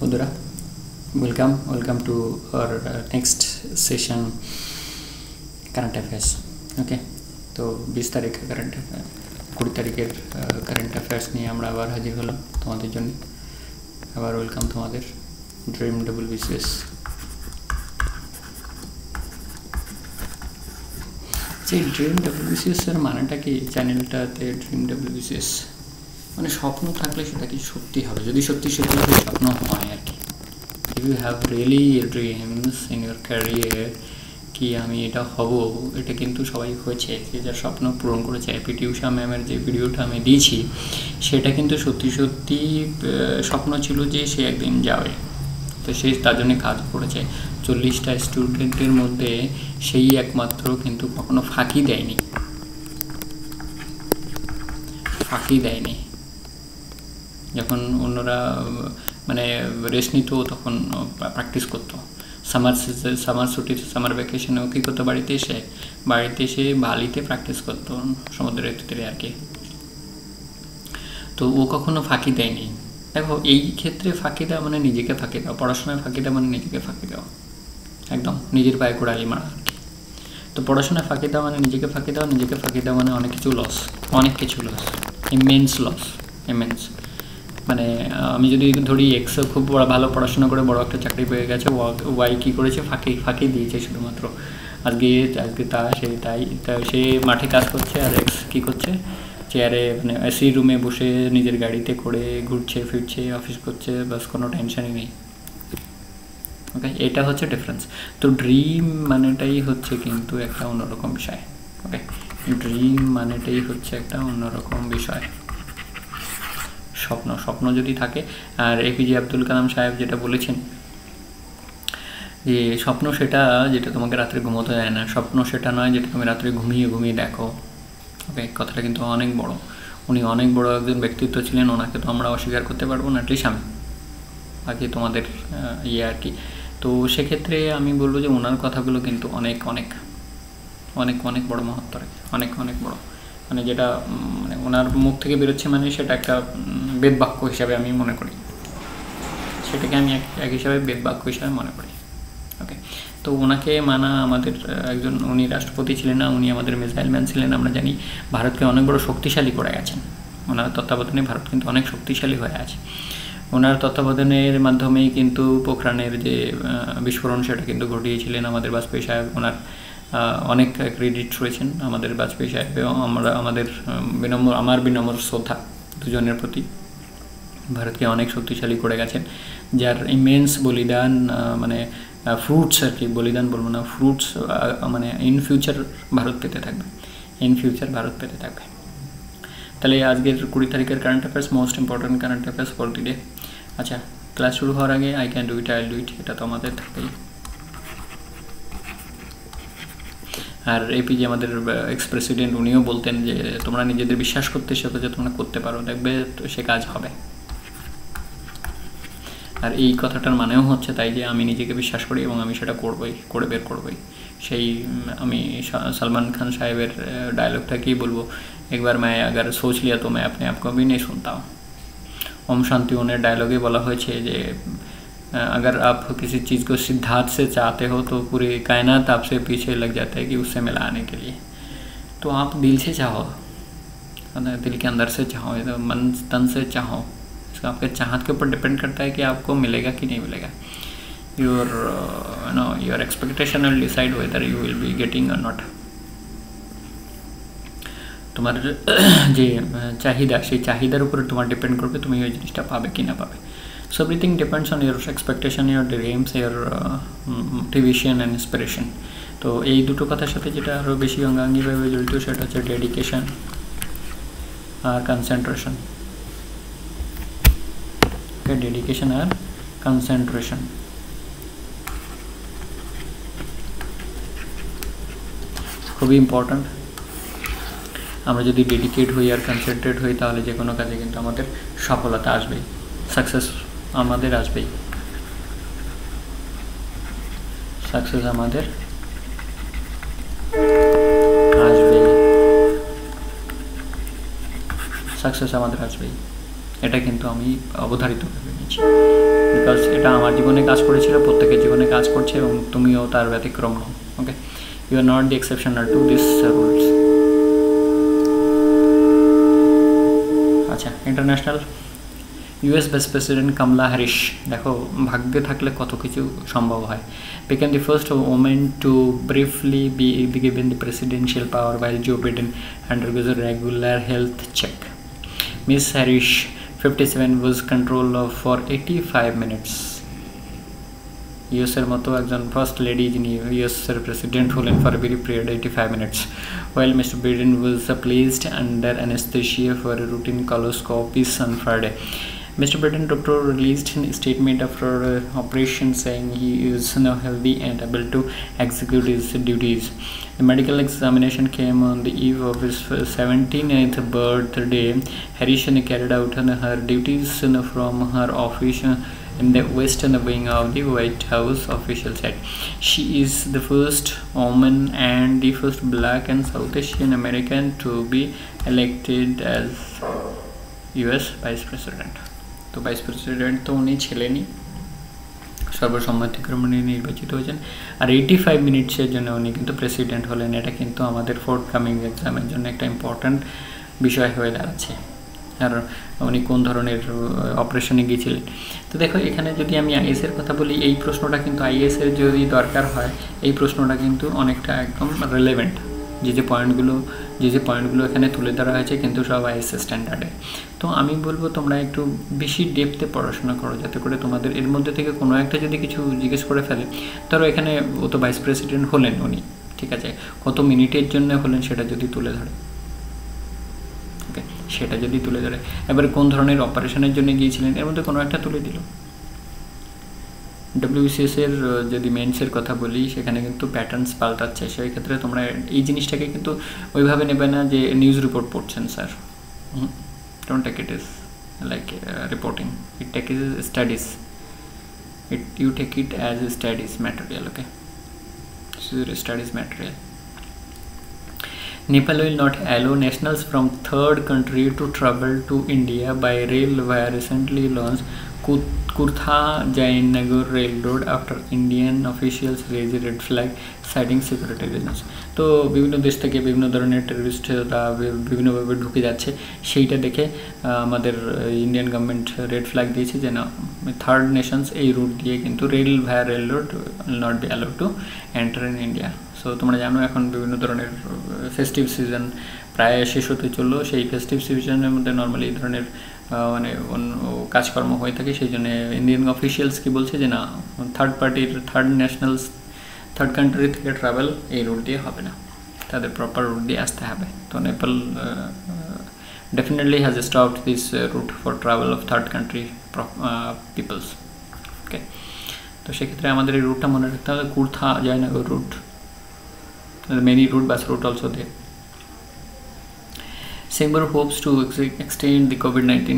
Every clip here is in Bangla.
বন্ধুরা welcome to our next session current affairs. Okay, তো 20 তারিখ কারেন্ট অ্যাফেয়ার্স, 20 তারিখের কারেন্ট অ্যাফেয়ার্স নিয়ে আমরা আবার হাজির হলাম তোমাদের জন্য। আবার ওয়েলকাম তোমাদের ড্রিম WBCS। যে ড্রিম WBCS এর মানেটা কি? চ্যানেলটাতে ড্রিম WBCS মানে স্বপ্ন থাকলে সেটা কি সত্যি হবে, যদি সত্যি সেটা স্বপ্ন হয় আর কি। If you have really dreams in your career কি আমি এটা হব, এটা কিন্তু সবাই হয়েছে, যে যার স্বপ্ন পূরণ করেছে। পিটি ঊষা ম্যামের যে ভিডিওটা আমি দিয়েছি সেটা কিন্তু সত্যি সত্যি স্বপ্ন ছিল যে সে একদিন যাবে, তো সে তার জন্য কাজ করেছে। 40টা স্টুডেন্টের মধ্যে সেই একমাত্র কিন্তু কখনো ফাঁকি দেয়নি। যখন অন্যরা মানে রেস্ট নিত তখন প্র্যাকটিস করতো। সামার ছুটিতে, সামার ভ্যাকেশনেও কী করতো, বাড়িতে এসে বালিতে প্র্যাকটিস করতো, সমুদ্রের ভিতরে আর কি। তো ও কখনো ফাঁকি দেয়নি। দেখো, এই ক্ষেত্রে ফাঁকি দেওয়া মানে নিজেকে ফাঁকি দেওয়া, পড়াশোনায় ফাঁকি দেওয়া মানে নিজেকে ফাঁকি দেওয়া, একদম নিজের পায়ে কোড়ালি মারা আর কি। তো পড়াশোনায় ফাঁকি দেওয়া মানে নিজেকে ফাঁকি দেওয়া মানে অনেক কিছু লস, ইমেন্স লস। মানে আমি যদি ধরি এক্স খুব ভালো পড়াশোনা করে বড় একটা চাকরি পেয়ে গেছে, ওয়াই কী করেছে, ফাঁকি দিয়েছে শুধুমাত্র। আজকে সে মাঠে কাজ করছে, আর এক্স কী করছে, চেয়ারে মানে এসি রুমে বসে নিজের গাড়িতে করে ঘুরছে ফিরছে, অফিস করছে, বাস কোনো টেনশনই নেই। ওকে, এটা হচ্ছে ডিফারেন্স। তো ড্রিম মানেটাই হচ্ছে কিন্তু একটা অন্যরকম বিষয়। ওকে, ড্রিম মানেটাই হচ্ছে একটা অন্যরকম বিষয়। স্বপ্ন যদি থাকে, আর APJ আব্দুল কালাম সাহেব যেটা বলেছেন যে স্বপ্ন সেটা যেটা তোমাকে রাত্রে ঘুমোতে দেয় না, স্বপ্ন সেটা নয় যেটা তুমি রাত্রে ঘুমিয়ে দেখো। ওকে, কথাটা কিন্তু অনেক বড়। উনি অনেক বড় একজন ব্যক্তিত্ব ছিলেন, ওনাকে তো আমরা অস্বীকার করতে পারবো না, অ্যাটলিস্ট আমি, বাকি তোমাদের আর কি। তো সেক্ষেত্রে আমি বলবো যে ওনার কথাগুলো কিন্তু অনেক বড় মহত্ব রাখে, অনেক বড়। মানে যেটা মানে ওনার মুখ থেকে বেরোচ্ছে মানে সেটা একটা বেদবাক্য হিসাবে আমি মনে করি, সেটাকে আমি এক হিসাবে বেদবাক্য হিসাবে মনে করি। ওকে, তো ওনাকে মানা আমাদের একজন, উনি রাষ্ট্রপতি ছিলেন না, উনি আমাদের মিসাইল ম্যান ছিলেন। আমরা জানি ভারতকে অনেক বড় শক্তিশালী করে গেছেন, ওনার তত্ত্বাবধানে ভারত কিন্তু অনেক শক্তিশালী হয়ে আছে। ওনার তত্ত্বাবধানের মাধ্যমেই কিন্তু পোখরানের যে বিস্ফোরণ সেটা কিন্তু ঘটিয়েছিলেন আমাদের বাজপেয়ী সাহেব। ওনার অনেক ক্রেডিট রয়েছেন আমাদের বাজপেয়ী সাহেব এবং আমার বিনম্র শ্রদ্ধা দুজনের প্রতি। ভারতকে অনেক শক্তিশালী করে গেছেন, যার ইমেন্স বলিদান, মানে ফ্রুটস আর কি, বলিদান বলবো না, ফ্রুটস মানে ইন ফিউচার ভারত পেতে থাকবে। তাহলে আজকের 20 তারিখের current affairs, most important current affairs for today. আচ্ছা, ক্লাস শুরু হওয়ার আগে আই ক্যান ডু ইট, এটা তো আমাদের থাকেই। আর APJ আমাদের এক্স প্রেসিডেন্ট, উনিও বলতেন যে তোমরা নিজেদের বিশ্বাস করতে শেখো, যে তোমরা করতে পারো, দেখবে তো সে কাজ হবে। আর এই কথাটার মানেও হচ্ছে তাই যে আমি নিজেকে বিশ্বাস করি এবং আমি সেটা করে বের করবই। সেই আমি সলমান খান সাহেবের ডায়লগটাকেই বলবো, একবার मैं अगर सोच लिया तो मैं अपने आप को भी नहीं सुनता हूँ। ओम शांति ओमेর डायलॉगे বলা হয়েছে যে अगर आप किसी चीज़ को सिद्धार्थ से चाहते हो तो पूरी कायनात आपसे पीछे लग जाता है कि उससे मिलाने के लिए। तो आप दिल से चाहो, दिल के अंदर से चाहो, मन तन से चाहो, इसका आपके चाहत के ऊपर डिपेंड करता है कि आपको मिलेगा कि नहीं मिलेगा। your expectation will decide whether you will be getting or not. তোমার যে চাহিদা, সেই চাহিদার উপরে তোমার ডিপেন্ড করবে তুমি ওই জিনিসটা পাবে কি না পাবে। So everything depends on your expectation, your dreams, your motivation and inspiration. তো এই দুটো কথার সাথে যেটা আরও বেশি অঙ্গাঙ্গিভাবে জড়িত সেটা হচ্ছে ডেডিকেশন আর কনসেন্ট্রেশন। ডেডিকেশন আর কনসেন্ট্রেশন খুবই ইম্পর্ট্যান্ট। আমরা যদি ডেডিকেট হই আর কনসেন্ট্রেট হই তাহলে যে কোনো কাজে কিন্তু আমাদের সফলতা আসবেই, সাকসেস আমাদের আসবেই, সাকসেস আমাদের আসবেই। এটা কিন্তু আমি অবধারিত ভেবে নিয়েছি। বিকজ এটা আমার জীবনে কাজ করেছিল, প্রত্যেকের জীবনে কাজ করছে এবং তুমিও তার ব্যতিক্রম নও। Okay, you are not the exceptional to this rules. আচ্ছা, international US Vice President Kamala Harris, দেখো ভাগ্যে থাকলে কত কিছু সম্ভব হয়, became the first woman to briefly be given the presidential power while Joe Biden undergoes a regular health check. Ms. Harris, 57, was control of for 85 minutes. US এর মতো একজন ফার্স্ট লেডি যিনি US এর প্রেসিডেন্ট হলেন for a very period 85 minutes, while Mr. Biden was placed under anesthesia for a routine colposcopy on Friday. Mr. Biden doctor released a statement after operation saying he is now healthy and able to execute his duties. The medical examination came on the eve of his 79th birthday. Harris carried out her duties from her office in the western wing of the White House, officials said. She is the first woman and the first black and South Asian American to be elected as US Vice President. তো ভাইস প্রেসিডেন্ট তো উনি ছিলেনই, সর্বসম্মতিক্রমে নির্বাচিত হয়েছেন, আর 85 মিনিটসের জন্য উনি কিন্তু প্রেসিডেন্ট হলেন। এটা কিন্তু আমাদের ফোর্থকামিং এক্সামের জন্য একটা ইম্পর্ট্যান্ট বিষয় হয়ে দাঁড়াচ্ছে। আর উনি কোন ধরনের অপারেশনে গিয়েছিলেন। তো দেখো এখানে যদি আমি আইএসের কথা বলি, এই প্রশ্নটা কিন্তু আইএসের যদি দরকার হয়, এই প্রশ্নটা কিন্তু অনেকটা একদম রিলেভেন্ট। যে পয়েন্টগুলো এখানে তুলে ধরা হয়েছে কিন্তু সব আইএস স্ট্যান্ডার্ডে। তো আমি বলবো তোমরা একটু বেশি ডেপথে পড়াশোনা করো, যাতে করে তোমাদের এর মধ্যে থেকে কোনো একটা যদি কিছু জিজ্ঞেস করে ফেলে, ধরো এখানে ও তো ভাইস প্রেসিডেন্ট হলেন উনি, ঠিক আছে, কত মিনিটের জন্য হলেন সেটা যদি তুলে ধরে, ওকে, সেটা যদি তুলে ধরে, এবারে কোন ধরনের অপারেশনের জন্য গিয়েছিলেন এর মধ্যে কোনো একটা তুলে দিল। WBCS এর যদি মেন্সের কথা বলি, সেখানে কিন্তু প্যাটার্নস পাল্টাচ্ছে, সেই ক্ষেত্রে তোমরা এই জিনিসটাকে কিন্তু ওইভাবে নেবে না যে নিউজ রিপোর্ট পড়ছেন sir, don't take it is like reporting, it take is studies, you take it as a studies material. Okay, this is a studies material. Nepal will not allow nationals from third country to travel to India by rail via recently launched Kurtha-Jayanagar Railroad after Indian officials raised a red flag citing security reasons. তো বিভিন্ন দেশ থেকে বিভিন্ন ধরনের টেররিস্টরা বিভিন্নভাবে ঢুকে যাচ্ছে, সেইটা দেখে আমাদের ইন্ডিয়ান গভর্নমেন্ট রেড ফ্ল্যাগ দিয়েছে যে না, থার্ড নেশনস এই রুট দিয়ে কিন্তু rail road not be allowed to enter in India. So তোমরা জানো এখন বিভিন্ন ধরনের ফেস্টিভ সিজন প্রায় শেষ হতে চললো, সেই ফেস্টিভ সিজনের মধ্যে নর্মালি এই ধরনের মানে কাজকর্ম হয়ে থাকে। সেই জন্য ইন্ডিয়ান অফিসিয়ালস কি বলছে যে না, থার্ড কান্ট্রি থেকে ট্রাভেল এই রুট দিয়ে হবে না, তাদের প্রপার রুট দিয়ে আসতে হবে। তো Nepal definitely has stopped this route for travel of third country peoples. Okay, তো সেক্ষেত্রে আমাদের এই রুটটা মনে রাখতে হবে, Kurtha Jaynagar route, many route bus route also there. Singapore hopes to extend the COVID-19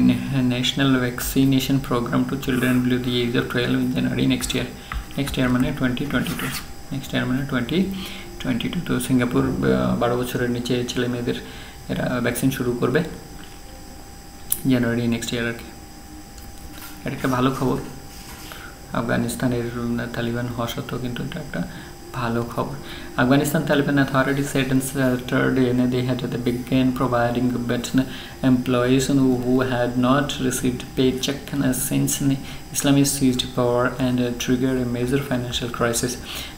national vaccination program to children below the age of 12 in January next year. Next year মানে 2022, next year মানে 2022। তো সিঙ্গাপুর 12 বছরের নিচে ছেলে মেয়েদের এরা ভ্যাকসিন শুরু করবে জানুয়ারি নেক্সট ইয়ার আর কি। এটা একটা ভালো খবর, আফগানিস্তানের তালিবান হওয়া সত্ত্বেও কিন্তু এটা একটা ভালো খবর। Afghanistan Taliban authorities said on Saturday they had begun providing employees who had not received paycheck since Islamists seized power and triggered a major financial crisis.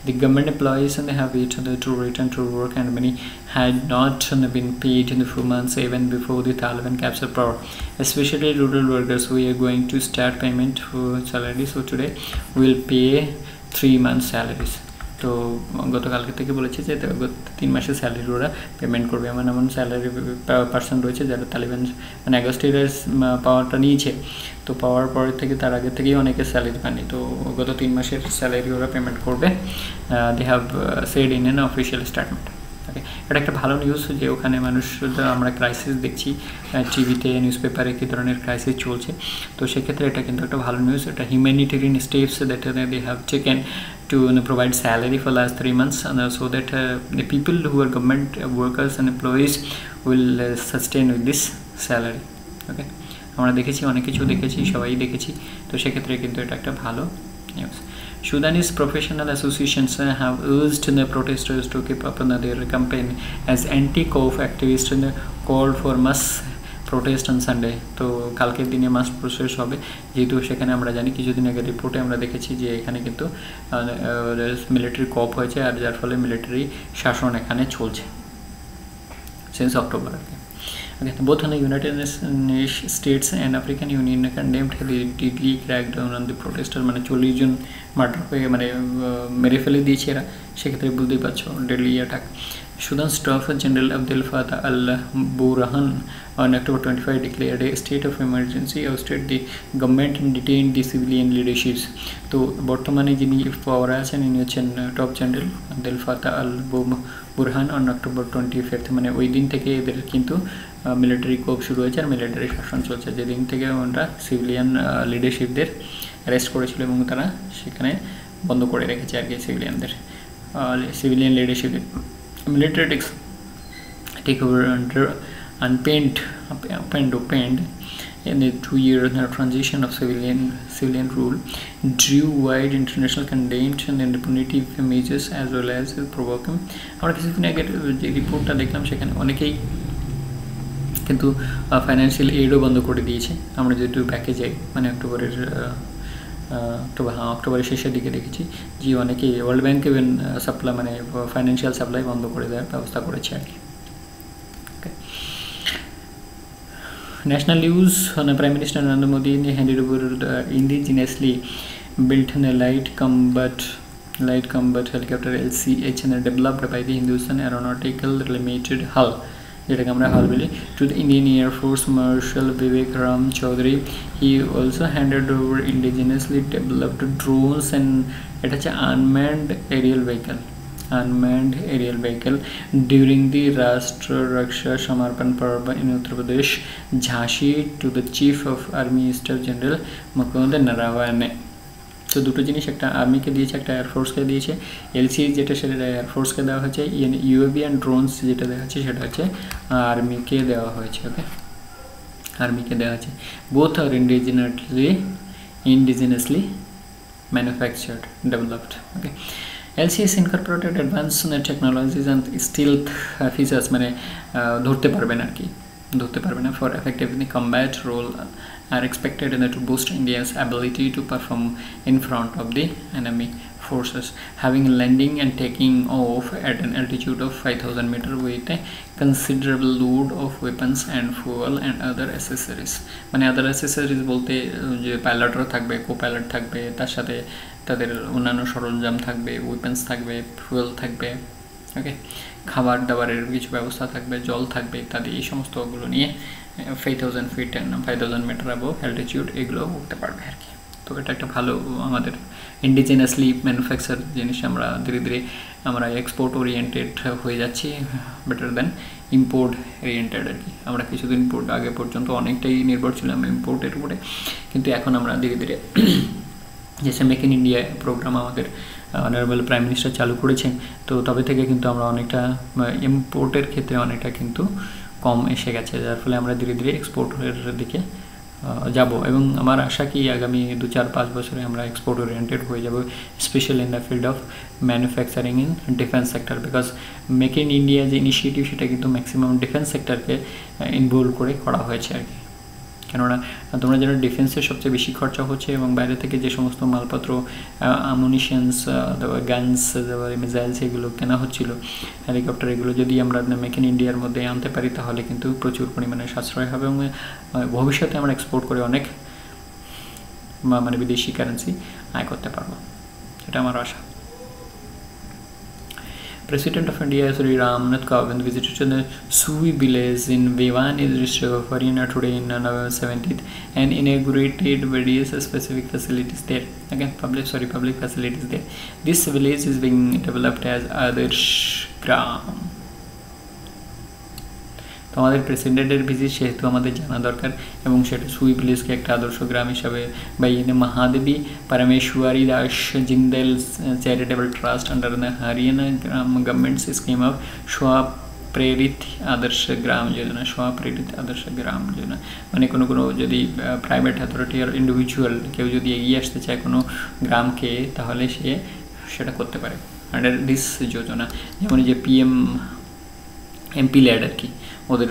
The government employees have yet to return to work, and many had not been paid in a few months even before the Taliban captured power. Especially rural workers, we are going to start payment for salaries. So today we will pay 3 months salaries. তো গতকালকে থেকে বলেছে যে 3 মাসের স্যালারি ওরা পেমেন্ট করবে। এমন স্যালারি পার্সন রয়েছে যারা তালিবান মানে আগস্টের পাওয়ারটা নিয়েছে, তো পাওয়ার পরে থেকে তার আগে থেকেই অনেকে স্যালারি পায়নি, তো গত 3 মাসের স্যালারি ওরা পেমেন্ট করবে, they have said in an official statement. Okay, এটা একটা ভালো নিউজ যে ওখানে মানুষ, আমরা ক্রাইসিস দেখছি টিভিতে নিউজ পেপারে কী ধরনের ক্রাইসিস চলছে, তো সেক্ষেত্রে এটা কিন্তু একটা ভালো নিউজ। এটা humanitarian steps that they have taken to provide salary for last 3 months, and so that the people who are government workers and employees will sustain with this salary. Okay, আমরা দেখেছি, অনেক কিছু দেখেছি, সবাই দেখেছি। তো সেক্ষেত্রে কিন্তু এটা একটা ভালো news. Sudanese professional associations have urged the protesters to keep up their campaign as anti-coup activists called for mass protest on Sunday. তো কালকের দিনে মাস প্রসেস হবে, যেহেতু সেখানে আমরা জানি কিছুদিন আগে রিপোর্টে আমরা দেখেছি যে এখানে কিন্তু মিলিটারি কপ হয়েছে, আর যার ফলে মিলিটারি শাসন এখানে চলছে সিন্স অক্টোবর আর কি। Okay, both on the United States and African Union condemned the deadly crackdown on the protesters, মানে 40 জন মার্ডার হয়ে মানে মেরে ফেলে দিয়েছে এরা, সেক্ষেত্রে বুঝতেই পারছো deadly attack. Sudan's Staff General Abdel Fattah al-Burhan on October 25 declared a state of emergency, ousted the government and detained the civilian leaderships. তো বর্তমানে যিনি পাওয়ারে আছেন ইনি হচ্ছেন top general Abdel Fattah al Burhan on October 25, মানে ওই দিন থেকে এদের কিন্তু মিলিটারি কোপ শুরু হয়েছে আর মিলিটারি শাসন চলছে, যেদিন থেকে ওরা সিভিলিয়ান লিডারশিপদের অ্যারেস্ট করেছিল এবং তারা সেখানে বন্ধ করে রেখেছে আর কি সিভিলিয়ানদের, civilian লিডারশিপের। Military take over under unpaid in the 2-year transition of civilian rule drew wide international contempt and punitive measures as well as provoking. আমরা কিছুদিন আগে যে রিপোর্টটা দেখলাম সেখানে অনেকেই কিন্তু ফাইন্যান্সিয়াল এইডও বন্ধ করে দিয়েছে। আমরা যেহেতু ব্যাকে যাই মানে অক্টোবরের শেষের দিকে দেখেছি যে অনেকেই ওয়ার্ল্ড ব্যাংক ইভেন সাপ্লাই মানে ফাইন্যান্সিয়াল সাপ্লাই বন্ধ করে দেওয়ার ব্যবস্থা করেছে আর কি। National news prime minister Narendra Modi handed over the indigenously built light combat helicopter LCH developed by the Hindustan Aeronautical Limited HAL, যেটাকে আমরা হাল বলি, to the Indian Air Force marshal Vivek Ram Chaudhari. He also handed over indigenously developed drones and এটা হচ্ছে unmanned aerial vehicle during the Rashtra Raksha Samarpan Parv in Uttar Pradesh, Jhansi, to the Chief of Army Staff General Mukund Narawane. তো দুটো জিনিস, একটা আর্মিকে দিয়েছে, একটা এয়ারফোর্সকে দিয়েছে। এলসি যেটা সেটা এয়ারফোর্সকে দেওয়া হয়েছে, ইউএভি অ্যান্ড ড্রোনস যেটা দেওয়া হচ্ছে সেটা হচ্ছে আর্মিকে দেওয়া হয়েছে। ওকে, আর্মিকে দেওয়া হয়েছে। Both R indigenously manufactured, developed. Okay, LCS incorporated advanced technologies and stealth features, মানে ধরতে পারবে না আর কি, ধরতে পারবে না, for effective combat role are expected to boost India's ability to perform in front of the enemy forces, having landing and taking off at an altitude of 5,000 meters with a considerable load of weapons and fuel and other accessories. মানে other accessories বলতে যে পাইলটরা থাকবে, কো-পাইলট থাকবে, তার সাথে তাদের অন্যান্য সরঞ্জাম থাকবে, ওয়েপেন্স থাকবে, ফুয়েল থাকবে, ওকে, খাবার দাবারের কিছু ব্যবস্থা থাকবে, জল থাকবে ইত্যাদি, এই সমস্তগুলো নিয়ে 5,000 feet and 5,000 metre above altitude এগুলো উঠতে পারবে আর কি। তো এটা একটা ভালো আমাদের ইন্ডিজিনাসলি ম্যানুফ্যাকচার জিনিস, আমরা ধীরে ধীরে আমরা এক্সপোর্ট ওরিয়েন্টেড হয়ে যাচ্ছি বেটার দ্যান ইম্পোর্ট ওরিয়েন্টেড আর কি। আমরা কিছুদিন আগে পর্যন্ত অনেকটাই নির্ভর ছিলাম ইম্পোর্টের উপরে, কিন্তু এখন আমরা ধীরে ধীরে যে মেক ইন ইন্ডিয়া প্রোগ্রাম আমাদের অনারেবল প্রাইম মিনিস্টার চালু করেছেন, তো তবে থেকে কিন্তু আমরা অনেকটা ইম্পোর্টের ক্ষেত্রে অনেকটা কিন্তু কম এসে গেছে, যার ফলে আমরা ধীরে ধীরে এক্সপোর্টের দিকে যাব এবং আমার আশা কি আগামী 2-4-5 বছরে আমরা এক্সপোর্ট ওরিয়েন্টেড হয়ে যাব, specially in the field of manufacturing in defence sector, because make in India যে ইনিশিয়েটিভ সেটা কিন্তু ম্যাক্সিমাম ডিফেন্স সেক্টরকে ইনভলভ করে করা হয়েছে আর কি। কেননা তোমরা জানো ডিফেন্সের সবচেয়ে বেশি খরচা হচ্ছে এবং বাইরে থেকে যে সমস্ত মালপত্র আমুনিশনস, তারপর গানস, তারপরে মিসাইলস এগুলো কেনা হচ্ছিল, হেলিকপ্টার, এগুলো যদি আমরা মেক ইন ইন্ডিয়ার মধ্যে আনতে পারি তাহলে কিন্তু প্রচুর পরিমাণে সাশ্রয় হবে এবং ভবিষ্যতে আমরা এক্সপোর্ট করে অনেক মানে বিদেশি কারেন্সি আয় করতে পারবো, এটা আমার আশা। President of India Sri Ramnath Kovind visited the Sui village in Bhiwani district of Haryana today in November 17th and inaugurated various specific facilities there. Again, public facilities there. This village is being developed as Adarsh Gram. তো আমাদের প্রেসিডেন্টের ভিজিট সেহেতু আমাদের জানা দরকার এবং সেটা সুই ভিলেজকে একটা আদর্শ গ্রাম হিসাবে বা Mahadevi Parmeshwari Das Jindal charitable trust under the Haryana government's scheme of প্রেরিত আদর্শ গ্রাম যোজনা, স্বপ্রেরিত আদর্শ গ্রাম যোজনা মানে কোনো যদি প্রাইভেট অথরিটি আর ইন্ডিভিজুয়াল কেউ যদি এগিয়ে আসতে চায় কোনো গ্রামকে, তাহলে সে সেটা করতে পারে আন্ডার দিস যোজনা। যেমন যে PM MP ল্যাড আর কি, ওদের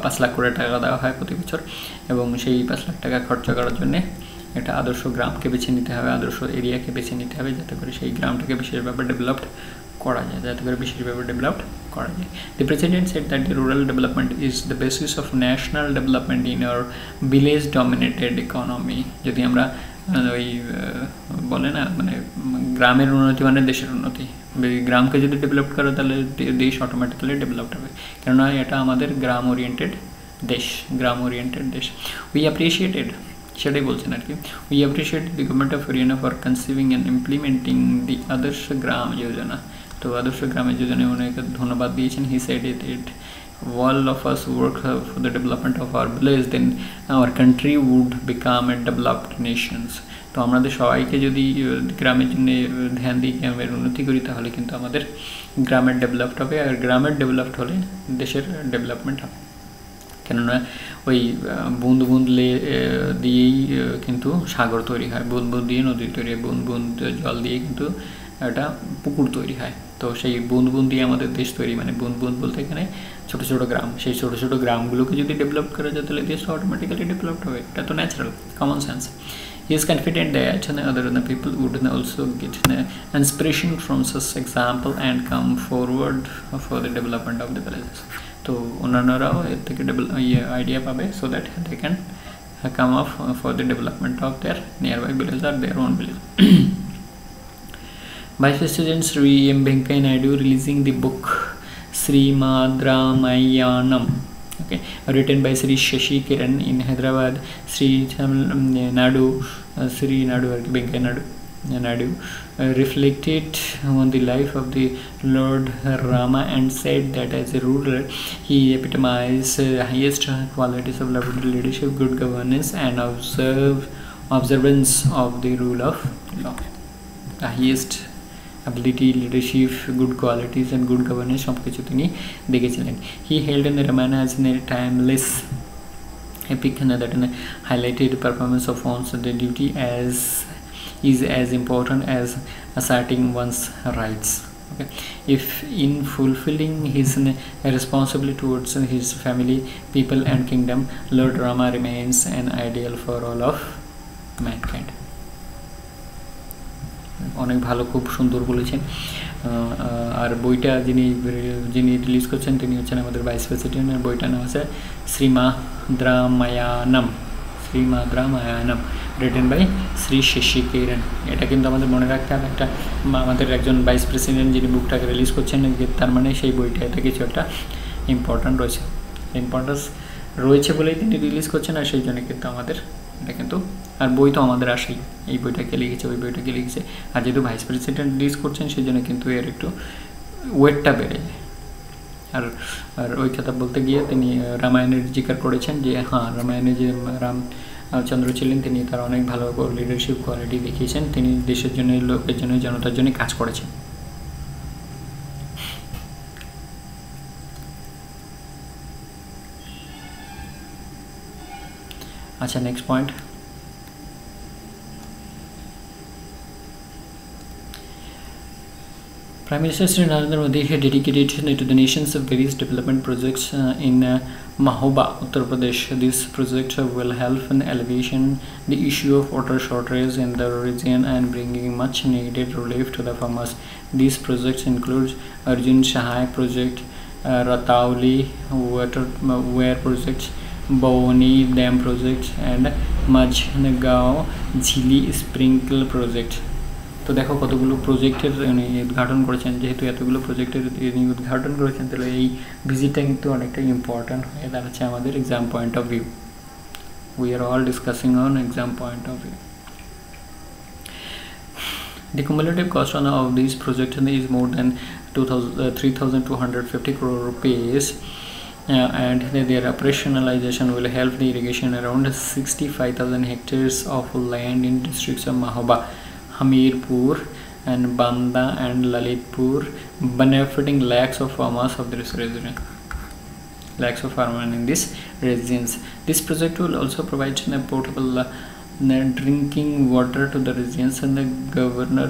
5 লাখ করে টাকা দেওয়া হয় প্রতি বছর, এবং সেই 5 লাখ টাকা খরচা করার জন্যে একটা আদর্শ গ্রামকে বেছে নিতে হবে, আদর্শ এরিয়াকে বেছে নিতে হবে, যাতে করে সেই গ্রামটাকে বিশেষভাবে ডেভেলপড করা যায়, The president said that the rural development is the basis of national development in our village dominated economy. যদি আমরা ওই বলে না মানে গ্রামের উন্নতি মানে দেশের উন্নতি, গ্রামকে যদি ডেভেলপ করে তাহলে দেশ অটোমেটিক্যালি ডেভেলপ হবে, কেননা এটা আমাদের গ্রাম ওরিয়েন্টেড দেশ। উই অ্যাপ্রিশিয়েটেড, সেটাই বলছেন আর কি, we appreciate the government of Haryana for conceiving and implementing the Adarsh Gram যোজনা। তো আদর্শ গ্রামের যোজনায় অনেক ধন্যবাদ দিয়েছেন। He said it all of us work for the development of our village, then our country would become a developed nations. তো আমাদের সবাইকে যদি গ্রামের জন্য ধ্যান দিই, গ্রামের উন্নতি করি, তাহলে কিন্তু আমাদের গ্রামের ডেভেলপড হবে, আর গ্রামের ডেভেলপড হলে দেশের ডেভেলপমেন্ট হবে। কেননা ওই বুঁদ বুঁদ দিয়েই কিন্তু সাগর তৈরি হয়, বুঁদ বুঁদ দিয়ে নদী তৈরি হয়, বুঁদ বুঁদ জল দিয়ে কিন্তু একটা পুকুর তৈরি হয়। তো সেই বুঁদ বুঁদ দিয়ে আমাদের দেশ তৈরি, মানে বুঁদ বুঁদ বলতে এখানে ছোটো ছোটো গ্রাম, সেই ছোটো ছোটো গ্রামগুলোকে যদি ডেভেলপ করা যায় তাহলে দেশটা অটোমেটিক্যালি ডেভেলপড হবে, এটা তো natural common sense. He is confident that other people would also get inspiration from such example and come forward for the development of the villages. তো অন্যান্যরাও এর থেকে আইডিয়া পাবে, so that they can come up for the development of their nearby village or their own village. Vice President Sri M. Venkaiah Naidu releasing the book Srimad Ramayanam, okay, written by Sri Shashi Kiran in Hyderabad. Sri Naidu Venkaiah Naidu reflected on the life of the Lord Rama and said that as a ruler he epitomized the highest qualities of leadership, good governance and observance of the rule of law. The highest ability, leadership, good qualities and good governance সব কিছু তিনি দেখেছিলেন। He hailed in the Ramayana as a timeless epic that highlighted performance of one's duty is as important as asserting one's rights. Okay. If in fulfilling his responsibility towards his family, people and kingdom, Lord Rama remains an ideal for all of mankind. অনেক ভালো, খুব সুন্দর বলেছেন। আর বইটা যিনি রিলিজ করছেন তিনি হচ্ছেন আমাদের ভাইস প্রেসিডেন্ট, আর বইটার নাম হচ্ছে শ্রীমদ রামায়ণম, রিটেন বাই শ্রী শশী কিরণ। এটা কিন্তু আমাদের মনে রাখতে হবে, একটা আমাদের একজন ভাইস প্রেসিডেন্ট যিনি বুকটাকে রিলিজ করছেন, তার মানে সেই বইটাতে কিছু একটা ইম্পর্টেন্ট রয়েছে বলেই তিনি রিলিজ করছেন, আর সেই জন্য কিন্তু আমাদের এটা কিন্তু, আর বই তো আমাদের আসেই, এই বইটাকে লিখেছে, ওই বইটাকে লিখেছে, আর যেহেতু ভাইস প্রেসিডেন্ট রিলিজ করছেন সেই জন্য কিন্তু এর একটু ওয়েটটা বেড়ে যায়। আর ওই কথা বলতে গিয়ে তিনি রামায়ণের জিকার করেছেন যে হ্যাঁ, রামায়ণে যে রামচন্দ্র ছিলেন তিনি তার অনেক ভালো লিডারশিপ কোয়ালিটি দেখিয়েছেন, তিনি দেশের জন্য, লোকের জন্য, জনতার জন্য কাজ করেছেন। আচ্ছা, next point, Prime Minister Sri Narendra Modi had dedicated to the nations of various development projects in Mahoba, Uttar Pradesh. This project will help in alleviation the issue of water shortage in the region and bringing much needed relief to the farmers. These projects include Arjun Sahay project, Ratauli Weir project, Bawani Dam project and Majnagaon Jhili Sprinkle project. তো দেখো কতগুলো প্রজেক্টের উদ্ঘাটন করেছেন, যেহেতু এতগুলো প্রজেক্টের উদ্ঘাটন করেছেন তাহলে এই ভিজিটটা কিন্তু অনেকটা ইম্পর্ট্যান্ট হয়ে দাঁড়াচ্ছে আমাদের exam point of view. We are all discussing on exam point of view. The cumulative cost of these projects is more than 3,250 crore rupees, and their operationalization will help the irrigation around 65,000 hectares of land in districts of Mahoba, Hamirpur and Banda and Lalitpur, benefiting lakhs of farmers of this region. lakhs of farmers in these regions. This project will also provide portable drinking water to the regions, and the governor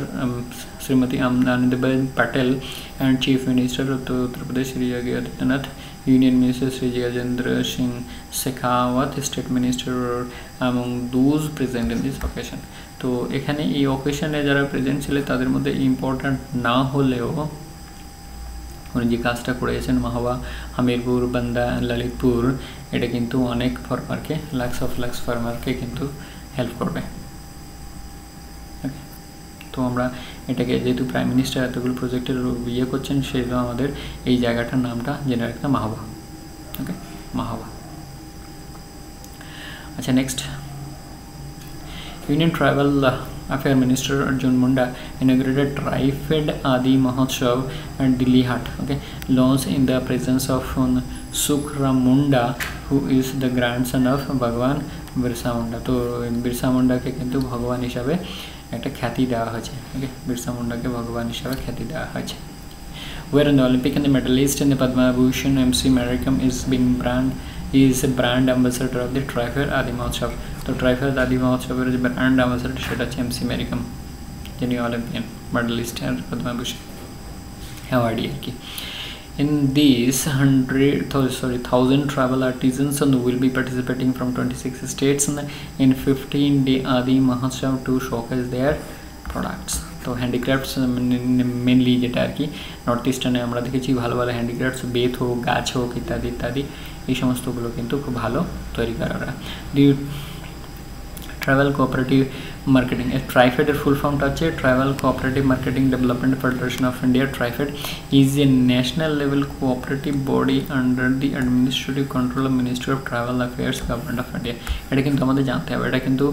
Srimati Anandiben Patel and Chief Minister of Uttar Pradesh Shri Yogi Adityanath, Union Minister Shri Gajendra Singh Shekhawat, State Minister among those present in this occasion. তো এখানে এই অকেশনে যারা প্রেজেন্ট ছিলেন তাদের মধ্যে ইম্পর্ট্যান্ট না হলেও উনি যে কাজটা করেছেন মাহবা, হামিরপুর, বান্দা, ললিতপুর, এটা কিন্তু অনেক ফার্মারকে লাক্স ফার্মারকে কিন্তু হেল্প করবে। ওকে, তো আমরা এটাকে যেহেতু প্রাইম মিনিস্টার এতগুলো প্রজেক্টের ইয়ে করছেন, সেই জন্য আমাদের এই জায়গাটার নামটা জেনে রাখতে মাহবা। ওকে, মাহবা। আচ্ছা, next, Union Tribal Affairs Minister Arjun Munda inaugurated Tri-Fed Adi Mahotsav at Delhi Hat, okay, launched in the presence of Sukhra Munda, who is the grandson of Bhagwan Birsa Munda. তো বিরসা মুন্ডাকে কিন্তু ভগবান হিসাবে একটা খ্যাতি দেওয়া হয়েছে। ওকে, বিরসা মুন্ডাকে ভগবান হিসাবে খ্যাতি দেওয়া হয়েছে। Where in the Olympic and the medalist in the Padma Bhushan MC Maricom is a brand ambassador of the Tri-Fed Adi Mahotsav. তো ট্রাইফেড আদি মহোৎসবের যে ব্র্যান্ড অ্যাম্বাসেডর সেটা হচ্ছে MC ম্যারিকম, যিনি অলিম্পিয়ান মেডালিস্ট আর পদ্মভূষণ অ্যাওয়ার্ডি আর কি। In these 1,000 tribal artisans will be participating from 26 states in 15-day Adi Mahotsav to showcase their products. তো হ্যান্ডিক্রাফটস মেনলি যেটা আর কি নর্থ ইস্টার্নে আমরা দেখেছি ভালো ভালো হ্যান্ডিক্রাফটস, বেত হোক, গাছ হোক, ইত্যাদি ইত্যাদি, এই সমস্তগুলো কিন্তু খুব ভালো তৈরি করা ওরা। ট্রাইবাল কোঅপারেটিভ মার্কেটিং, ট্রাইফেডের ফুল ফর্মটা হচ্ছে tribal cooperative marketing development federation of India. TRIFED is a national level cooperative body under the administrative control of ministry of tribal affairs government of India. এটা কিন্তু আমাদের জানতে হবে। এটা কিন্তু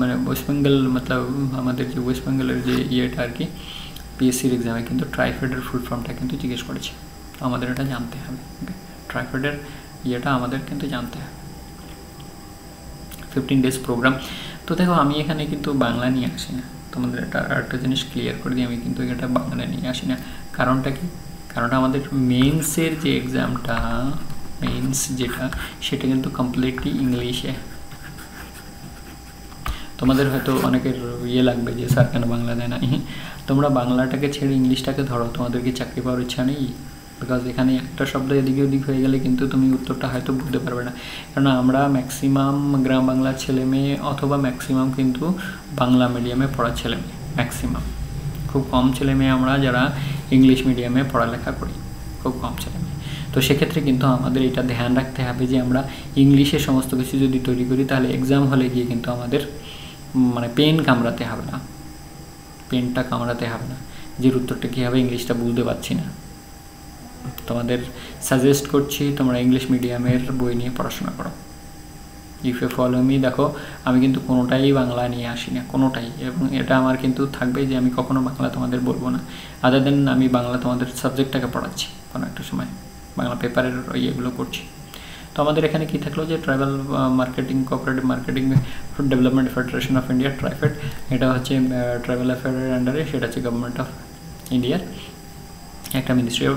মানে ওয়েস্ট বেঙ্গল মতলব আমাদের যে ওয়েস্ট বেঙ্গলের যে ইয়েটা আর কি পিএসসির এক্সামে কিন্তু ট্রাইফেডের ফুল ফর্মটা কিন্তু জিজ্ঞেস করেছে, তো আমাদের এটা জানতে হবে। ওকে, ট্রাইফেডের ইয়েটা আমাদের কিন্তু জানতে হবে। 15 days প্রোগ্রাম। তো দেখো আমি এখানে কিন্তু বাংলা নিয়ে আসি না, তোমাদের এটা আরেকটা জিনিস ক্লিয়ার করে দিই, আমি কিন্তু এটা বাংলা নিয়ে আসি না। কারণটা কি? কারণটা আমাদের মেন্সের যে এক্সামটা, মেন্স যেটা, সেটা কিন্তু কমপ্লিটলি ইংলিশে। তোমাদের হয়তো অনেকের ইয়ে লাগবে যে স্যার কেন বাংলা দেয় না, তোমরা বাংলাটাকে ছেড়ে ইংলিশটাকে ধরো, তোমাদের কি চাকরি পাওয়ার ইচ্ছা নেই? বিকজ এখানে একটা শব্দ এদিকে ওদিক হয়ে গেলে কিন্তু তুমি উত্তরটা হয়তো বুঝতে পারবে না। কারণ আমরা ম্যাক্সিমাম গ্রাম বাংলার ছেলে মেয়ে অথবা ম্যাক্সিমাম কিন্তু বাংলা মিডিয়ামে পড়া ছেলে মেয়ে, ম্যাক্সিমাম। খুব কম ছেলে মেয়ে আমরা যারা ইংলিশ মিডিয়ামে পড়ালেখা করি, খুব কম ছেলে মেয়ে। তো সেক্ষেত্রে কিন্তু আমাদের এটা ধ্যান রাখতে হবে যে আমরা ইংলিশে সমস্ত কিছু যদি তৈরি করি তাহলে এক্সাম হলে গিয়ে কিন্তু আমাদের মানে পেন কামড়াতে হবে না, পেনটা কামড়াতে হবে না যে উত্তরটা কী হবে, ইংলিশটা বুঝতে পারছি না। তোমাদের সাজেস্ট করছি তোমরা ইংলিশ মিডিয়ামের বই নিয়ে পড়াশোনা করো। ইফ ইউ ফলো মি, দেখো আমি কিন্তু কোনোটাই বাংলা নিয়ে আসি না, কোনোটাই। এবং এটা আমার কিন্তু থাকবে যে আমি কখনো বাংলা তোমাদের বলবো না, আদার দেন আমি বাংলা তোমাদের সাবজেক্টটাকে পড়াচ্ছি কোনো একটা সময়, বাংলা পেপারের ইয়েগুলো করছি। তো আমাদের এখানে কি থাকলো যে tribal marketing cooperative marketing development federation of India, TRIFED, এটা হচ্ছে ট্রাইবাল অ্যাফেয়ারের আন্ডারে, সেটা হচ্ছে গভর্নমেন্ট অফ ইন্ডিয়ার একটা মিনিস্ট্রি অফ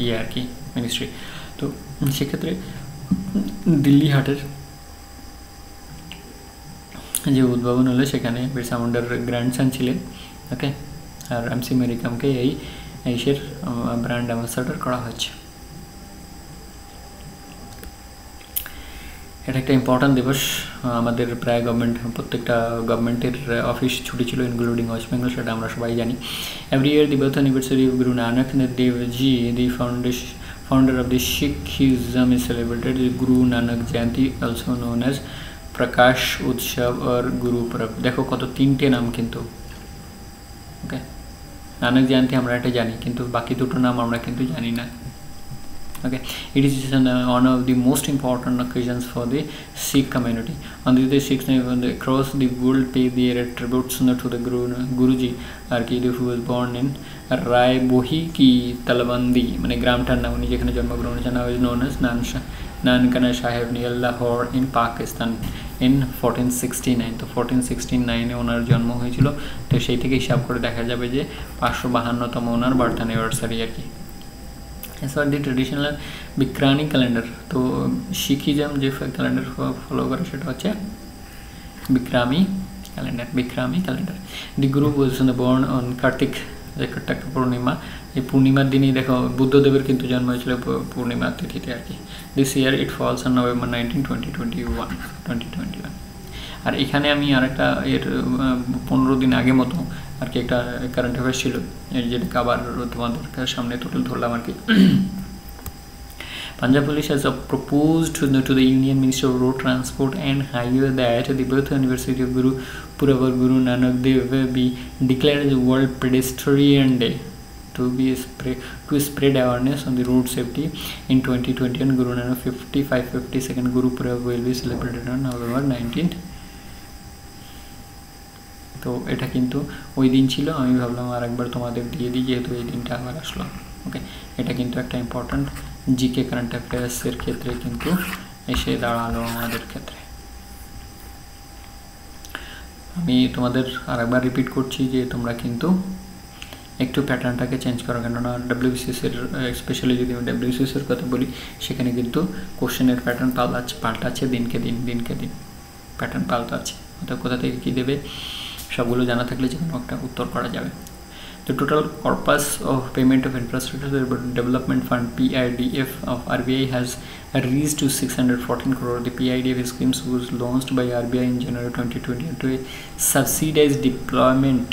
ইয়ে আর কি মিনিস্ট্রি। তো সেক্ষেত্রে দিল্লি হাটের যে উদ্ভাবন হলো সেখানে বিরসা মুন্ডার গ্র্যান্ডসন ছিলেন। ওকে, আর MC মেরিকমকে এই ইসের ব্র্যান্ড অ্যাম্বাসাডর করা হচ্ছে। এটা একটা ইম্পর্ট্যান্ট দিবস। আমাদের প্রায় প্রত্যেকটা গভর্নমেন্টের অফিস ছুটি ছিল ইনক্লুডিং ওয়েস্ট বেঙ্গল, সেটা আমরা সবাই জানি। Every year the birth anniversary of Guru Nanak দেবজি, the founder of the Sikhism, is celebrated Guru Nanak Jayanti, also known as Prakash Utsav or Guru Purab। দেখো কত তিনটে নাম কিন্তু। ওকে, নানক জয়ন্তী আমরা এটা জানি, কিন্তু বাকি দুটো নাম আমরা কিন্তু জানি না। Okay, it is one of the most important occasions for the Sikh community. On this day, Sikhs across the world pay their tributes to the Guruji, who was born in Rai Bohi ki Talabandi, মানে গ্রামটার নাম, উনি যেখানে জন্মগ্রহণ করেছেন, is known as Nankana Sahib near Lahore in Pakistan in 1469। তো 1469 ওনার জন্ম হয়েছিল। তো সেই থেকে হিসাব করে দেখা যাবে যে 552তম ওনার বার্থ অ্যানিভার্সারি আর কি। as per the traditional Bikrani calendar. তো শিখিজম যে ক্যালেন্ডার ফলো করে সেটা হচ্ছে Bikrami calendar. The Guru was born on Kartik পূর্ণিমা। এই পূর্ণিমার দিনই দেখো বুদ্ধদেবের কিন্তু জন্ম হয়েছিল পূর্ণিমার তিথিতে আর কি। This year it falls on November 19, 2021। আর এখানে আমি আরেকটা এর 15 দিন আগে মতো আর কি একটা কারেন্ট অ্যাফেয়ার্স ছিল, যেটাকে আবার তোমাদের সামনে তুলে ধরলাম আর কি। Punjab Police has proposed to the Indian Minister of Road Transport and Highway that the birth anniversary of Guru Purab Guru Nanak Dev be declared as World Pedestrian Day to spread awareness on the road safety in 2021. Guru Nanak 52nd Guru Purab will be celebrated on November 19th. তো এটা কিন্তু ওই দিন ছিল, আমি ভাবলাম আর একবার তোমাদের দিয়ে দিই যেহেতু এই দিনটা আবার আসলো। ওকে, এটা কিন্তু একটা ইম্পর্ট্যান্ট জিকে কারেন্ট অ্যাফেয়ার্সের ক্ষেত্রে কিন্তু এসে দাঁড়ালো আমাদের ক্ষেত্রে। আমি তোমাদের আরেকবার রিপিট করছি যে তোমরা কিন্তু একটু প্যাটার্নটাকে চেঞ্জ করো, কেননা ডাব্লিউবিসিএসের স্পেশালি যদি আমি ডাব্লিউবিসিএসের কথা বলি সেখানে কিন্তু কোশ্চেনের প্যাটার্ন পাল্টাচ্ছে দিনকে দিন প্যাটার্ন পাল্টাচ্ছে। অর্থাৎ কোথা থেকে কী দেবে সবগুলো জানা থাকলে যে কোনো একটা উত্তর করা যাবে। The total corpus of payment of infrastructure development fund PIDF of RBI has reached to 614 crore. The PIDF scheme was launched by RBI in January 2020 to subsidize deployment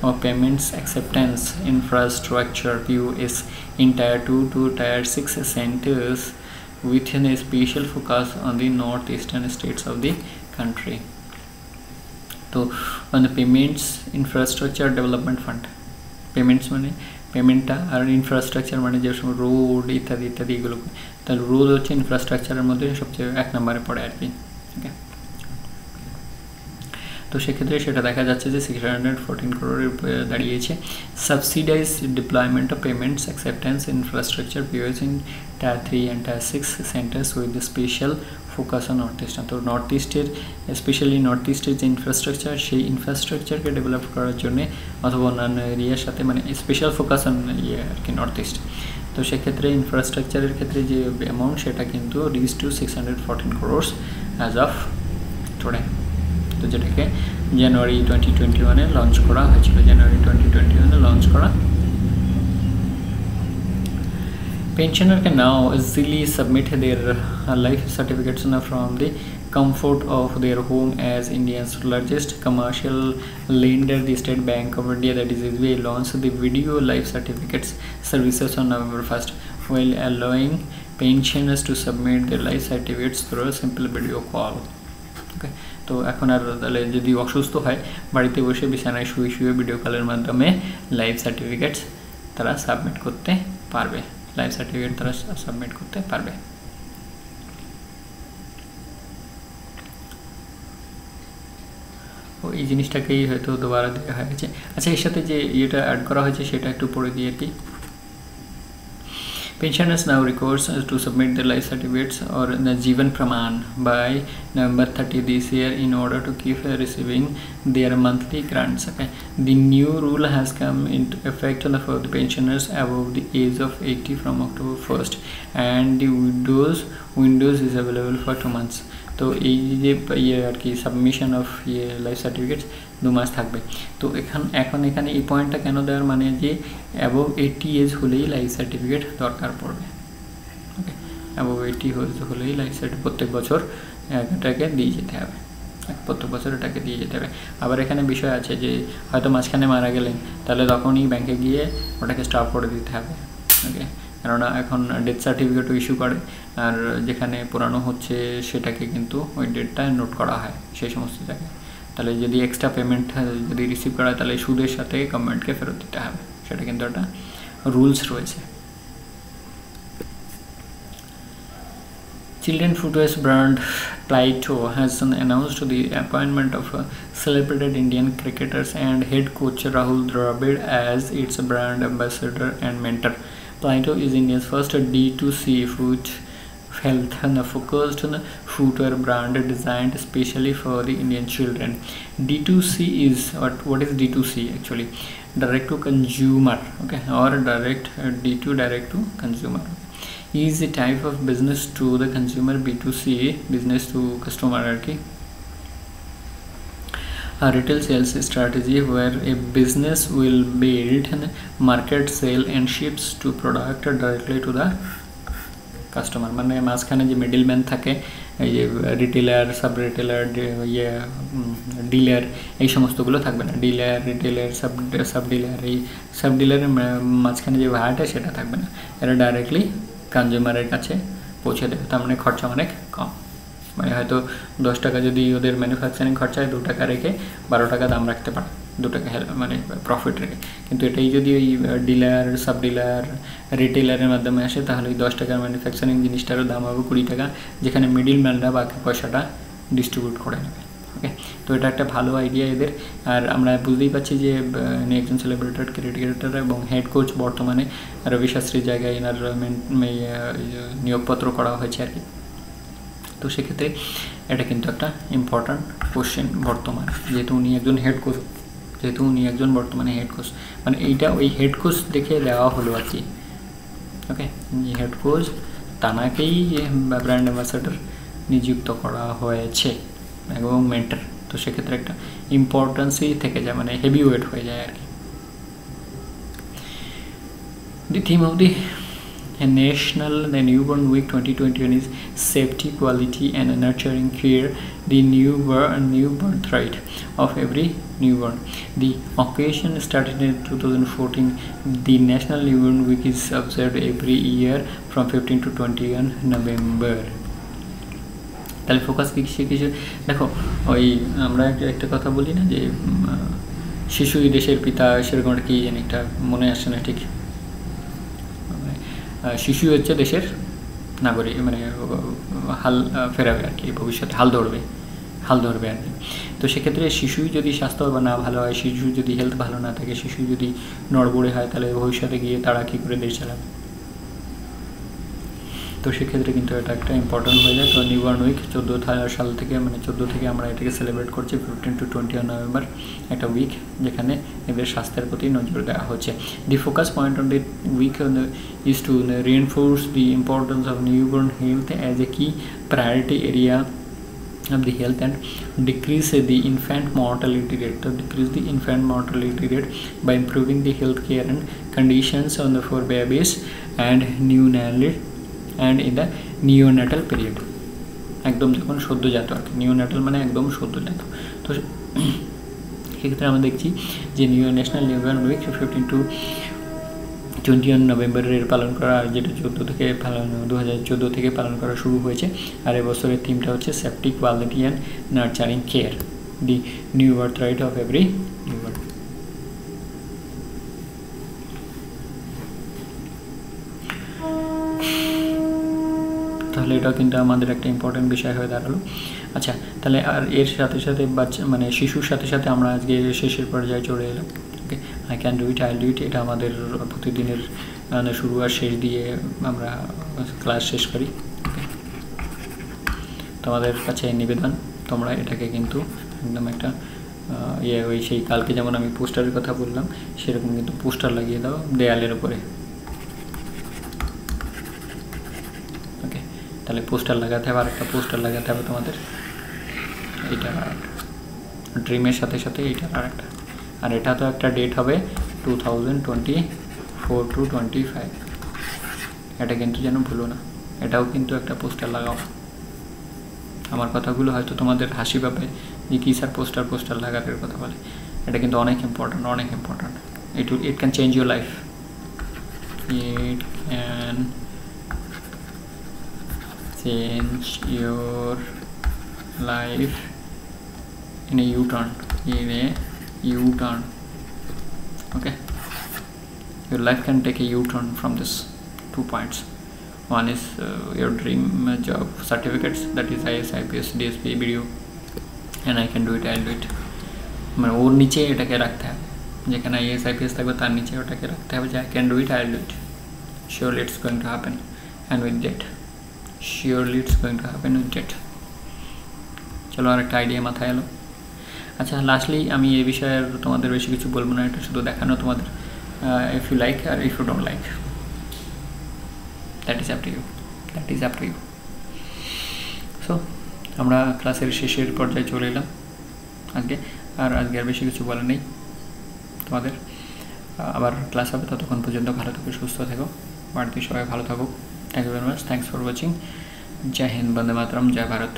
of payments acceptance infrastructure POS in Tier 2 to Tier 6 centers with a special focus on the northeastern states of the country. So on the payments infrastructure development fund, payments মানে পেমেন্টটা আর ইনফ্রাস্ট্রাকচার মানে যে সময় রোড ইত্যাদি এগুলো, তাহলে রোড হচ্ছে ইনফ্রাস্ট্রাকচারের মধ্যে সবচেয়ে 1 নম্বরে পড়ে আর কি। ওকে, তো সেক্ষেত্রে সেটা দেখা যাচ্ছে যে 614 crore দাঁড়িয়েছে। Subsidise deployment of payments acceptance infrastructure POS in Tier 3 and Tier 6 centres with the special focus on north east. তো নর্থ ইস্টের স্পেশালি নর্থ ইস্টের যে ইনফ্রাস্ট্রাকচার সেই ইনফ্রাস্ট্রাকচারকে ডেভেলপ করার জন্য অথবা অন্যান্য এরিয়ার সাথে মানে স্পেশাল ফোকাস অন আর কি নর্থ ইস্ট। তো সেক্ষেত্রে ইনফ্রাস্ট্রাকচারের ক্ষেত্রে যে অ্যামাউন্ট সেটা কিন্তু rich two 614 crore as of today. তো যেটাকে জানুয়ারি 2021 লঞ্চ করা হয়েছিল, লঞ্চ করা। Pensioner can now easily submit their life certificates from the comfort of their home as India's largest commercial lender, the State Bank of India, that is SBI, launched the video life certificates services on November 1st, while allowing pensioners to submit their life certificates through a simple video call. Okay, তো এখন আর তাহলে যদি অসুস্থ হয় বাড়িতে বসে বিছানায় শুয়ে ভিডিও কলের মাধ্যমে লাইফ সার্টিফিকেটস তারা সাবমিট করতে পারবে, ও এই জিনিসটাকেই হয়তো দুবারা দেওয়া হয়েছে। আচ্ছা, এর সাথে যে এটা অ্যাড করা হয়েছে সেটা একটু পড়ে দিয়ে আর কি। Pensioners now requires to submit their life certificates or the Jeevan Praman by November 30 this year in order to keep receiving their monthly grants. Okay, the new rule has come into effect for the pensioners above the age of 80 from October 1st, and the windows is available for 2 months. তো এই যে আর কি সাবমিশন অফ লাইফ সার্টিফিকেটস 2 মাস থাকবে। তো এখন এখানে এই পয়েন্টটা কেন দেওয়ার মানে যে অ্যাবভ 80 এজ হলেই লাইফ সার্টিফিকেট দরকার পড়বে। ওকে, অ্যাবভ 80 হলেই লাইফ সার্টিফিকেট প্রত্যেক বছর এটাকে দিয়ে যেতে হবে, আবার এখানে বিষয় আছে যে হয়তো মাঝখানে মারা গেলেন তাহলে তখনই ব্যাংকে গিয়ে ওটাকে স্টপ করে দিতে হবে। ওকে, কেননা এখন ডেথ সার্টিফিকেটও ইস্যু করে, আর যেখানে পুরানো হচ্ছে সেটাকে কিন্তু ওই ডেটটা নোট করা হয় সেই সমস্ত জায়গায়। তাহলে যদি এক্সট্রা পেমেন্ট যদি রিসিভ করা হয় তাহলে সুদের সাথে গভর্নমেন্টকে ফেরত দিতে হবে, সেটা কিন্তু একটা রুলস রয়েছে। Children footwear brand Plaito has announced the appointment of celebrated Indian cricketers and head coach Rahul Dravid as its brand ambassador and mentor. Plaito is India's first D2C health and focused on the footwear brand designed especially for the Indian children. D2C is what is D2C actually? Direct to consumer, okay, or D2 direct to consumer is a type of business to the consumer. B2C business to customer, okay. A retail sales strategy where a business will build and market, sell and ships to product directly to the customer, মানে মাঝখানে যে মিডল ম্যান থাকে, এই যে রিটেলার, সাব রিটেলার, ডিলার, এই সমস্তগুলো থাকবে না। ডিলার, রিটেলার, সাব ডিলার, এই সাব ডিলারের মাঝখানে যে ভাড়াটা সেটা থাকবে না, এরা ডাইরেক্টলি কনজিউমারের কাছে পৌঁছে দেবে। তার মানে খরচা অনেক কম, মানে হয়তো 10 টাকা যদি ওদের ম্যানুফ্যাকচারিং খরচায় 2 টাকা রেখে 12 টাকা দাম রাখতে পারে, 2 টাকা মানে প্রফিট রেখে। কিন্তু এটাই যদি ওই ডিলার, সাব ডিলার, রিটেলারের মাধ্যমে আসে তাহলে ওই 10 টাকার ম্যানুফ্যাকচারিং জিনিসটারও দাম হবে 20 টাকা, যেখানে মিডিল ম্যানরা বাকি পয়সাটা ডিস্ট্রিবিউট করে নেবে। ওকে, তো এটা একটা ভালো আইডিয়া এদের। আর আমরা বুঝতেই পারছি যে ইনি একজন সেলিব্রেটেড ক্রিকেটার এবং হেড কোচ বর্তমানে রবি শাস্ত্রীর জায়গায় এনার নিয়োগপত্র করা হয়েছে আর কি। তো সেক্ষেত্রে এটা কিন্তু একটা ইম্পর্ট্যান্ট কোশ্চেন বর্তমানে, যেহেতু উনি একজন বর্তমানে হেড কোচ, মানে এইটা ওই হেড কোচ দেখে দেওয়া হলো আর কি। ওকে, হেড কোচ তানাকেই ব্র্যান্ড অ্যাম্বাসাডর নিযুক্ত করা হয়েছে এবং মেন্টর, তো সেক্ষেত্রে একটা ইম্পর্টেন্সই থেকে যায়, মানে হেভি ওয়েট হয়ে যায় আর কি। The theme of the National Newborn Week 2021 is safety, quality and nurturing care, the new birthright of every newborn. The occasion started in 2014. The National Newborn Week is observed every year from 15 to 21 November. তাহলে ফোকাস কিছু দেখো, ওই আমরা একটা কথা বলি না যে শিশুই দেশের পিতা, সেরকম একটা কি জানি একটা মনে আসছে না ঠিক। শিশু হচ্ছে দেশের নাগরিক, মানে হাল ফেরাবে আর কি, ভবিষ্যতে হাল ধরবে আর কি। তো সেক্ষেত্রে শিশুই যদি স্বাস্থ্য বা না ভালো হয়, শিশু যদি হেলথ ভালো না থাকে, শিশু যদি নড়বড়ে হয়, তাহলে ভবিষ্যতে গিয়ে তারা কী করে দেশ চালাবে। তো সেক্ষেত্রে কিন্তু এটা একটা ইম্পর্টেন্ট হয়ে যায়। তো নিউবর্ন উইক 14 সাল থেকে, মানে 14 থেকে আমরা এটাকে সেলিব্রেট করছি 15 to 21 নভেম্বর, একটা উইক যেখানে এদের স্বাস্থ্যের প্রতি নজর দেওয়া হচ্ছে। The focus point on the week is to reinforce the importance of newborn health as a key priority area of the health and decrease the infant mortality rate. So decrease the infant mortality rate by improving the health care and conditions on the for babies and in the neonatal period. একদম যখন সদ্যজাত আর কি, নিওনাটাল মানে একদম সদ্যজাত। তো সেক্ষেত্রে আমরা দেখছি যে ন্যাশনাল নিউবর্ন উইক 15 to 21 নভেম্বরের পালন করা, যেটা 2014 থেকে পালন করা শুরু হয়েছে। আর এবছরের থিমটা হচ্ছে safety, quality and nurturing care, the new birth right of every newborn. তাহলে এটা কিন্তু আমাদের একটা ইম্পর্টেন্ট বিষয় হয়ে দাঁড়ালো। আচ্ছা, তাহলে আর এর সাথে সাথে বাচ্চা মানে শিশুর সাথে সাথে আমরা আজকে শেষের পর্যায়ে চলে এলাম। Okay, I can do it, I do it, এটা আমাদের প্রতিদিনের শুরু আর শেষ দিয়ে আমরা ক্লাস শেষ করি। ওকে, তোমাদের কাছে নিবেদন, তোমরা এটাকে কিন্তু একদম একটা ওই সেই কালকে যেমন আমি পোস্টারের কথা বললাম সেরকম কিন্তু পোস্টার লাগিয়ে দাও দেয়ালের উপরে। তাহলে পোস্টার লাগাতে হবে, আরেকটা পোস্টার লাগাতে হবে তোমাদের, এটা ড্রিমের সাথে সাথে এইটার আরেকটা, আর এটা তো একটা ডেট হবে 2024 to 25, এটা কিন্তু যেন ভুলো না, এটাও কিন্তু একটা পোস্টার লাগাও। আমার কথাগুলো হয়তো তোমাদের হাসি পাবে যে কী স্যার পোস্টার লাগানোর কথা বলে, এটা কিন্তু অনেক important. It can change your life, it can change your life in a U-turn. Okay, your life can take a U-turn from this 2 points. One is your dream job certificates, that is IAS, IPS, DSP, BDO, and I can do it, I'll do it. মানে ওর নিচে এটাকে রাখতে হবে, যেখানে IAS, IPS থাকবে তার নিচে ওটাকে রাখতে হবে যে I can do it, I'll do it, surely it's going to happen, and with that surely it's going to happen with date. চলো আর একটা আইডিয়া মাথায় এলো। আচ্ছা, লাস্টলি আমি এই বিষয়ে তোমাদের বেশি কিছু বলবো না, এটা শুধু দেখানো তোমাদের, ইফ ইউ লাইক আর if you don't like, that is up to you. So আমরা ক্লাসের শেষের পর্যায়ে চলে এলাম আজকে আর বেশি কিছু বলার নেই তোমাদের। আবার ক্লাস হবে, ততক্ষণ পর্যন্ত ভালো থেকো, সুস্থ থেকো, বাড়িতে সবাই ভালো থাকুক। Thank you very much, thanks for watching. জয় হিন্দ, বন্দে মাতরম, জয় ভারত।